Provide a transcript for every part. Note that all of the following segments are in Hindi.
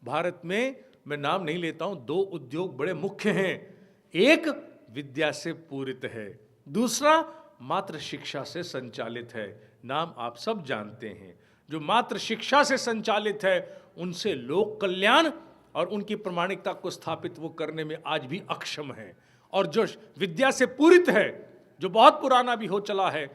भारत में मैं नाम नहीं लेता हूं, दो उद्योग बड़े मुख्य हैं। एक विद्या से पूरित है, दूसरा मात्र शिक्षा से संचालित है। नाम आप सब जानते हैं। जो मात्र शिक्षा से संचालित है उनसे लोक कल्याण और उनकी प्रामाणिकता को स्थापित वो करने में आज भी अक्षम है। और जो विद्या से पूरित है, जो बहुत पुराना भी हो चला है,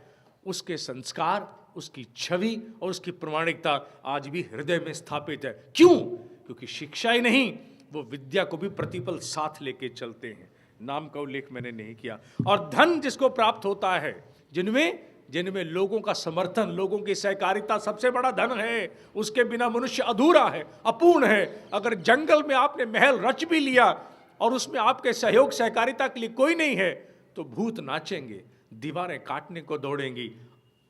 उसके संस्कार, उसकी छवि और उसकी प्रामाणिकता आज भी हृदय में स्थापित है। क्यों? क्योंकि शिक्षा ही नहीं, वो विद्या को भी प्रतिपल साथ लेके चलते हैं। नाम का उल्लेख मैंने नहीं किया। और धन जिसको प्राप्त होता है, जिनमें लोगों का समर्थन, लोगों की सहकारिता सबसे बड़ा धन है। उसके बिना मनुष्य अधूरा है, अपूर्ण है। अगर जंगल में आपने महल रच भी लिया और उसमें आपके सहयोग सहकारिता के लिए कोई नहीं है, तो भूत नाचेंगे, दीवारें काटने को दौड़ेंगी,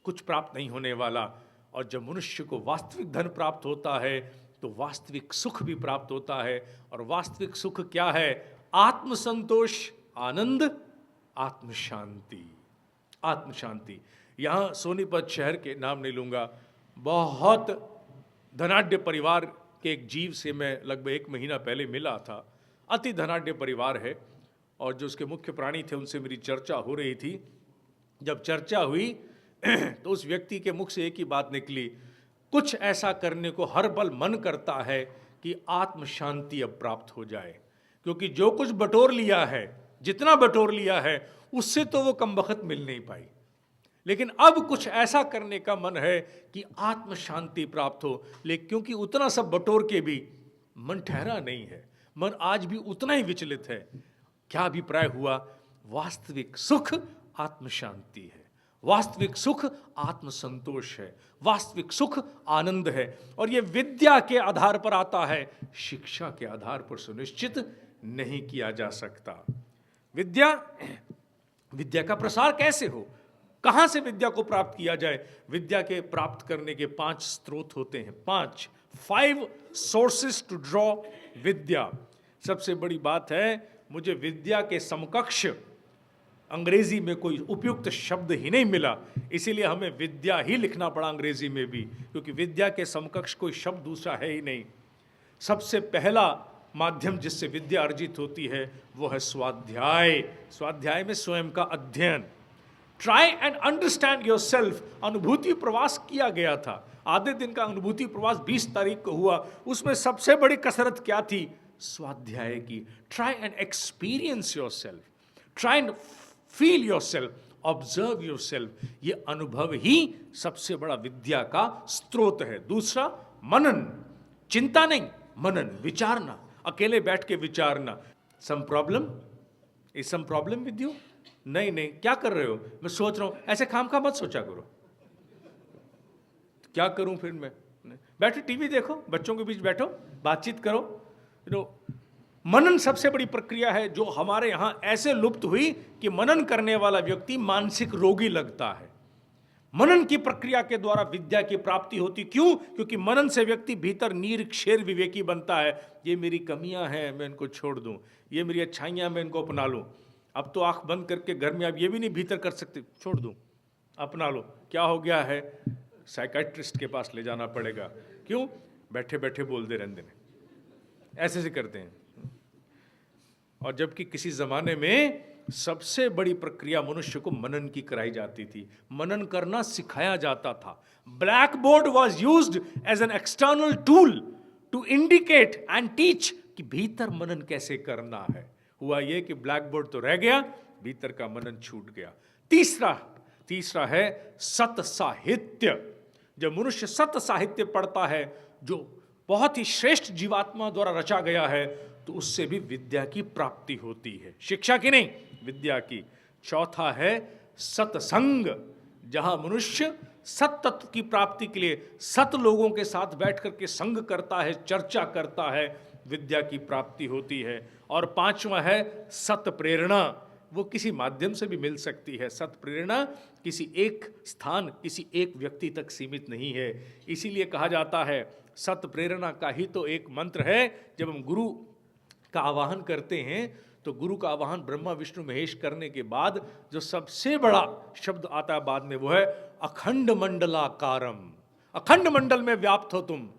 कुछ प्राप्त नहीं होने वाला। और जब मनुष्य को वास्तविक धन प्राप्त होता है तो वास्तविक सुख भी प्राप्त होता है। और वास्तविक सुख क्या है? आत्मसंतोष, आनंद, आत्मशांति। आत्मशांति। यहां सोनीपत शहर के नाम नहीं लूंगा, बहुत धनाढ्य परिवार के एक जीव से मैं लगभग 1 महीना पहले मिला था। अति धनाढ्य परिवार है और जो उसके मुख्य प्राणी थे उनसे मेरी चर्चा हो रही थी। जब चर्चा हुई तो उस व्यक्ति के मुख से एक ही बात निकली, कुछ ऐसा करने को हर पल मन करता है कि आत्म शांति अब प्राप्त हो जाए। क्योंकि जो कुछ बटोर लिया है, जितना बटोर लिया है, उससे तो वो कमबख्त मिल नहीं पाई। लेकिन अब कुछ ऐसा करने का मन है कि आत्म शांति प्राप्त हो। लेकिन क्योंकि उतना सब बटोर के भी मन ठहरा नहीं है, मन आज भी उतना ही विचलित है। क्या अभिप्राय हुआ? वास्तविक सुख आत्म शांति है, वास्तविक सुख आत्म संतोष है, वास्तविक सुख आनंद है। और यह विद्या के आधार पर आता है, शिक्षा के आधार पर सुनिश्चित नहीं किया जा सकता। विद्या का प्रसार कैसे हो? कहां से विद्या को प्राप्त किया जाए? विद्या के प्राप्त करने के 5 स्रोत होते हैं। 5 सोर्सेस टू ड्रॉ विद्या। सबसे बड़ी बात है, मुझे विद्या के समकक्ष अंग्रेजी में कोई उपयुक्त शब्द ही नहीं मिला, इसीलिए हमें विद्या ही लिखना पड़ा अंग्रेजी में भी, क्योंकि विद्या के समकक्ष कोई शब्द दूसरा है ही नहीं। सबसे पहला माध्यम जिससे विद्या अर्जित होती है वो है स्वाध्याय। स्वाध्याय में स्वयं का अध्ययन। Try and understand your self. अनुभूति प्रवास किया गया था, आधे दिन का अनुभूति प्रवास 20 तारीख को हुआ। उसमें सबसे बड़ी कसरत क्या थी? स्वाध्याय की। Try and experience your self, try and feel your self, observe your self. ये अनुभव ही सबसे बड़ा विद्या का स्रोत है। दूसरा मनन, चिंता नहीं, मनन, विचारना, अकेले बैठ के विचारना। Some problem? Is some problem with you? नहीं, क्या कर रहे हो? मैं सोच रहा हूं। ऐसे खामखा मत सोचा करो। क्या करूं फिर मैं? बैठो, टीवी देखो, बच्चों के बीच बैठो, बातचीत करो। मनन सबसे बड़ी प्रक्रिया है जो हमारे यहां ऐसे लुप्त हुई कि मनन करने वाला व्यक्ति मानसिक रोगी लगता है। मनन की प्रक्रिया के द्वारा विद्या की प्राप्ति होती। क्यों? क्योंकि मनन से व्यक्ति भीतर निरक्षर विवेकी बनता है। ये मेरी कमियां हैं, मैं इनको छोड़ दूं, ये मेरी अच्छाइयां मैं इनको अपना लूं। अब तो आंख बंद करके घर में आप ये भी नहीं भीतर कर सकते, छोड़ दूं, अपना लो। क्या हो गया है? साइकाइट्रिस्ट के पास ले जाना पड़ेगा। क्यों? बैठे बैठे बोल दे रहने देने, ऐसे से करते हैं। और जबकि किसी जमाने में सबसे बड़ी प्रक्रिया मनुष्य को मनन की कराई जाती थी, मनन करना सिखाया जाता था। Black board was used as an external tool to indicate and teach कि भीतर मनन कैसे करना है। हुआ यह कि ब्लैक बोर्ड तो रह गया, भीतर का मनन छूट गया। तीसरा है सत साहित्य। जब मनुष्य सत साहित्य पढ़ता है जो बहुत ही श्रेष्ठ जीवात्मा द्वारा रचा गया है, तो उससे भी विद्या की प्राप्ति होती है। शिक्षा की नहीं, विद्या की। चौथा है सत्संग, जहां मनुष्य सत तत्व की प्राप्ति के लिए सत लोगों के साथ बैठ करके संग करता है, चर्चा करता है, विद्या की प्राप्ति होती है। और 5वां है सत प्रेरणा। वो किसी माध्यम से भी मिल सकती है। सत प्रेरणा किसी एक स्थान, किसी एक व्यक्ति तक सीमित नहीं है। इसीलिए कहा जाता है सत प्रेरणा का ही तो एक मंत्र है। जब हम गुरु का आवाहन करते हैं तो गुरु का आवाहन ब्रह्मा विष्णु महेश करने के बाद जो सबसे बड़ा शब्द आता है बाद में, वो है अखंड मंडलाकारम। अखंड मंडल में व्याप्त हो तुम,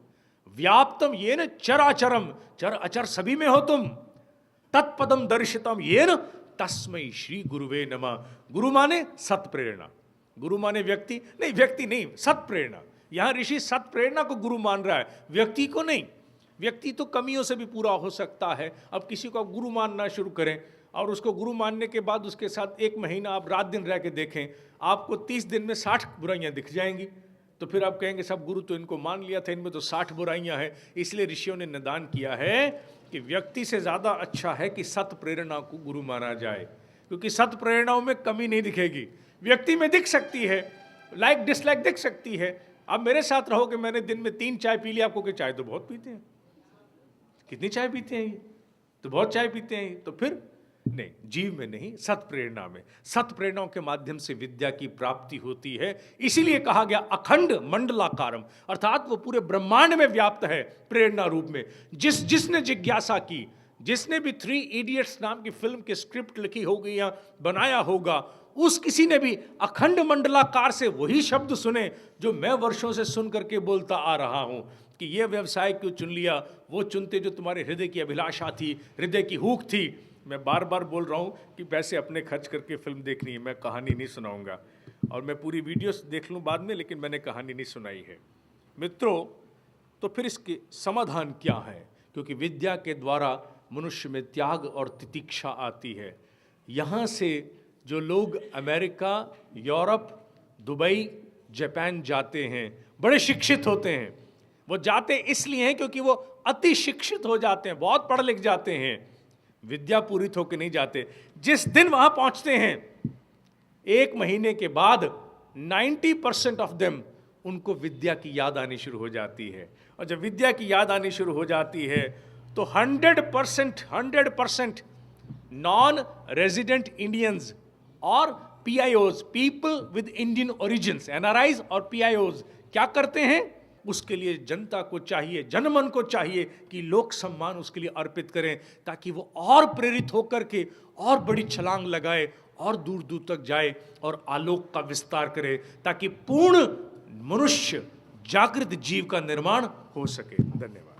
व्याप्तम येन चराचरम, चर अचर सभी में हो तुम, तत्पदम दर्शितम येन तस्मै श्री गुरुवे नमः। गुरु माने सत प्रेरणा, गुरु माने व्यक्ति नहीं, व्यक्ति नहीं, सत प्रेरणा। यहां ऋषि सत प्रेरणा को गुरु मान रहा है, व्यक्ति को नहीं। व्यक्ति तो कमियों से भी पूरा हो सकता है। अब किसी को आप गुरु मानना शुरू करें और उसको गुरु मानने के बाद उसके साथ 1 महीना आप रात दिन रह के देखें, आपको 30 दिन में 60 बुराइयां दिख जाएंगी। तो फिर आप कहेंगे सब गुरु तो इनको मान लिया था, इनमें तो 60 बुराइयां हैं। इसलिए ऋषियों ने निदान किया है कि व्यक्ति से ज़्यादा अच्छा है कि सत प्रेरणा को गुरु माना जाए, क्योंकि सत प्रेरणाओं में कमी नहीं दिखेगी। व्यक्ति में दिख सकती है, लाइक डिसलाइक दिख सकती है। अब मेरे साथ रहो कि मैंने दिन में 3 चाय पी ली, आपको कि चाय तो बहुत पीते हैं, कितनी चाय पीते हैं ये, तो बहुत चाय पीते हैं। तो फिर नहीं, जीव में नहीं, सत प्रेरणा में। सत प्रेरणाओं के माध्यम से विद्या की प्राप्ति होती है। इसीलिए कहा गया अखंड मंडलाकारम, अर्थात वो पूरे ब्रह्मांड में व्याप्त है प्रेरणा रूप में। जिसने जिज्ञासा की, जिसने भी 3 इडियट्स नाम की फिल्म की स्क्रिप्ट लिखी होगी या बनाया होगा, उस किसी ने भी अखंड मंडलाकार से वही शब्द सुने जो मैं वर्षों से सुन करके बोलता आ रहा हूं कि ये व्यवसाय क्यों चुन लिया, वो चुनते जो तुम्हारे हृदय की अभिलाषा थी, हृदय की हुक थी। मैं बार बार बोल रहा हूँ कि पैसे अपने खर्च करके फिल्म देखनी है, मैं कहानी नहीं सुनाऊंगा, और मैं पूरी वीडियोस देख लूँ बाद में, लेकिन मैंने कहानी नहीं सुनाई है। मित्रों, तो फिर इसके समाधान क्या है? क्योंकि विद्या के द्वारा मनुष्य में त्याग और तितिक्षा आती है। यहाँ से जो लोग अमेरिका, यूरोप, दुबई, जापान जाते हैं, बड़े शिक्षित होते हैं। वो जाते इसलिए हैं क्योंकि वो अति शिक्षित हो जाते हैं, बहुत पढ़ लिख जाते हैं, विद्या पूरित होकर नहीं जाते। जिस दिन वहां पहुंचते हैं, 1 महीने के बाद 90% ऑफ देम, उनको विद्या की याद आनी शुरू हो जाती है। और जब विद्या की याद आनी शुरू हो जाती है तो 100% नॉन रेजिडेंट इंडियंस और PIOs, people with Indian origins, NRIs और PIOs क्या करते हैं? उसके लिए जनता को चाहिए, जनमन को चाहिए कि लोक सम्मान उसके लिए अर्पित करें, ताकि वो और प्रेरित होकर के और बड़ी छलांग लगाए और दूर दूर तक जाए और आलोक का विस्तार करे, ताकि पूर्ण मनुष्य जागृत जीव का निर्माण हो सके। धन्यवाद।